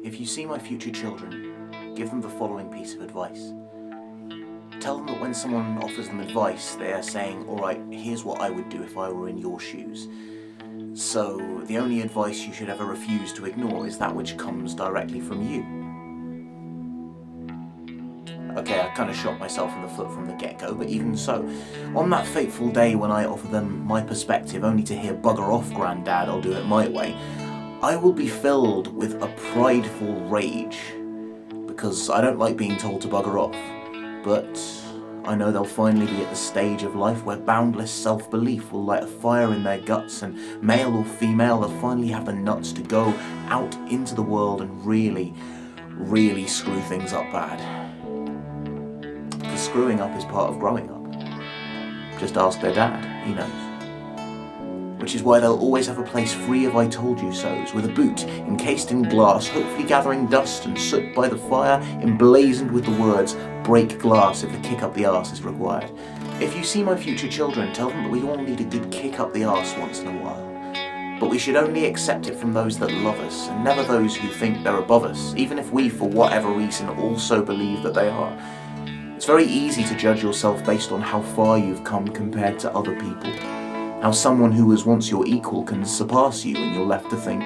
If you see my future children, give them the following piece of advice. Tell them that when someone offers them advice, they are saying, alright, here's what I would do if I were in your shoes. So the only advice you should ever refuse to ignore is that which comes directly from you. Okay, I kind of shot myself in the foot from the get-go, but even so, on that fateful day when I offer them my perspective only to hear "bugger off, Grandad, I'll do it my way," I will be filled with a prideful rage, because I don't like being told to bugger off, but I know they'll finally be at the stage of life where boundless self-belief will light a fire in their guts, and male or female, they'll finally have the nuts to go out into the world and really, really screw things up bad. Because screwing up is part of growing up. Just ask their dad, he knows. Which is why they'll always have a place free of I told you so's, with a boot encased in glass, hopefully gathering dust and soot by the fire, emblazoned with the words, break glass if a kick up the arse is required. If you see my future children, tell them that we all need a good kick up the arse once in a while. But we should only accept it from those that love us, and never those who think they're above us, even if we, for whatever reason, also believe that they are. It's very easy to judge yourself based on how far you've come compared to other people. How someone who was once your equal can surpass you, and you're left to think,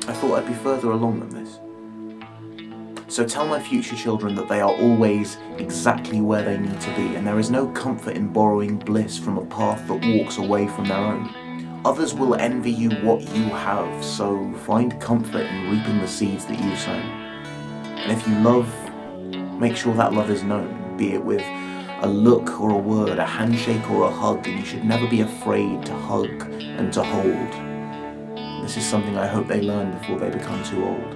I thought I'd be further along than this. So tell my future children that they are always exactly where they need to be, and there is no comfort in borrowing bliss from a path that walks away from their own. Others will envy you what you have, so find comfort in reaping the seeds that you've sown. And if you love, make sure that love is known, be it with a look or a word, a handshake or a hug, and you should never be afraid to hug and to hold. This is something I hope they learn before they become too old.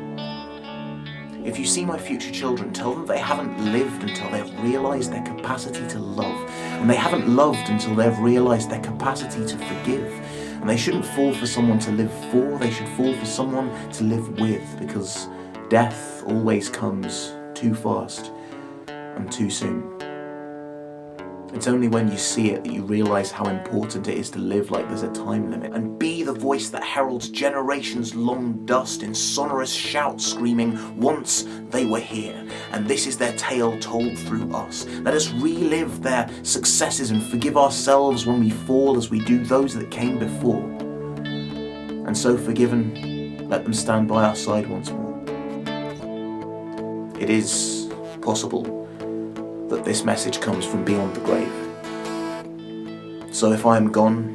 If you see my future children, tell them they haven't lived until they've realised their capacity to love, and they haven't loved until they've realised their capacity to forgive. And they shouldn't fall for someone to live for, they should fall for someone to live with, because death always comes too fast and too soon. It's only when you see it that you realise how important it is to live like there's a time limit, and be the voice that heralds generations long dust in sonorous shouts screaming, once they were here, and this is their tale told through us. Let us relive their successes and forgive ourselves when we fall as we do those that came before. And so forgiven, let them stand by our side once more. It is possible that this message comes from beyond the grave. So if I am gone,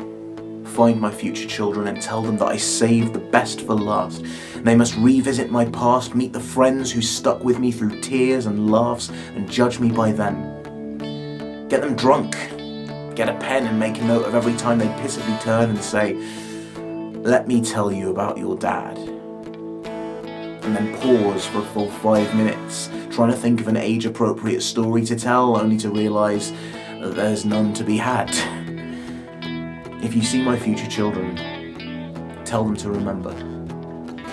find my future children and tell them that I saved the best for last. They must revisit my past, meet the friends who stuck with me through tears and laughs, and judge me by them. Get them drunk, get a pen and make a note of every time they pissively turn and say, let me tell you about your dad. And then pause for a full 5 minutes, trying to think of an age-appropriate story to tell, only to realise that there's none to be had. If you see my future children, tell them to remember.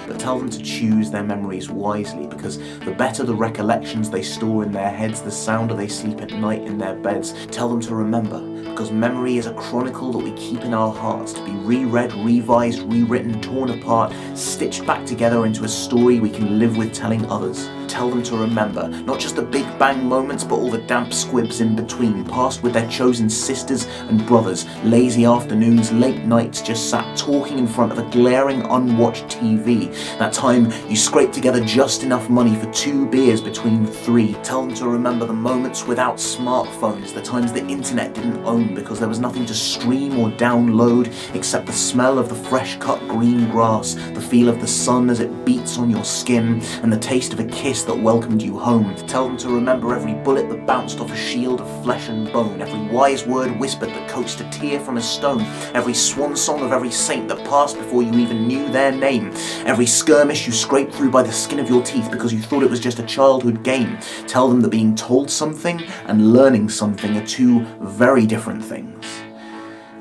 But tell them to choose their memories wisely, because the better the recollections they store in their heads, the sounder they sleep at night in their beds. Tell them to remember, because memory is a chronicle that we keep in our hearts, to be reread, revised, rewritten, torn apart, stitched back together into a story we can live with telling others. Tell them to remember, not just the big bang moments, but all the damp squibs in between, passed with their chosen sisters and brothers, lazy afternoons, late nights, just sat talking in front of a glaring unwatched TV. That time you scraped together just enough money for 2 beers between 3. Tell them to remember the moments without smartphones, the times the internet didn't own because there was nothing to stream or download except the smell of the fresh cut green grass, the feel of the sun as it beats on your skin, and the taste of a kiss that welcomed you home. Tell them to remember every bullet that bounced off a shield of flesh and bone, every wise word whispered that coaxed a tear from a stone, every swan song of every saint that passed before you even knew their name, every skirmish you scraped through by the skin of your teeth because you thought it was just a childhood game. Tell them that being told something and learning something are 2 very different things.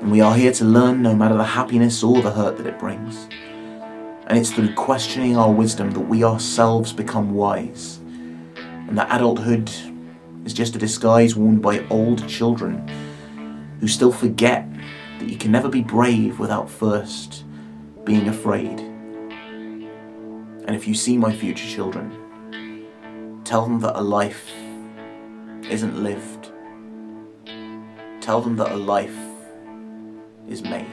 And we are here to learn no matter the happiness or the hurt that it brings. And it's through questioning our wisdom that we ourselves become wise. And that adulthood is just a disguise worn by old children who still forget that you can never be brave without first being afraid. And if you see my future children, tell them that a life isn't lived. Tell them that a life is made.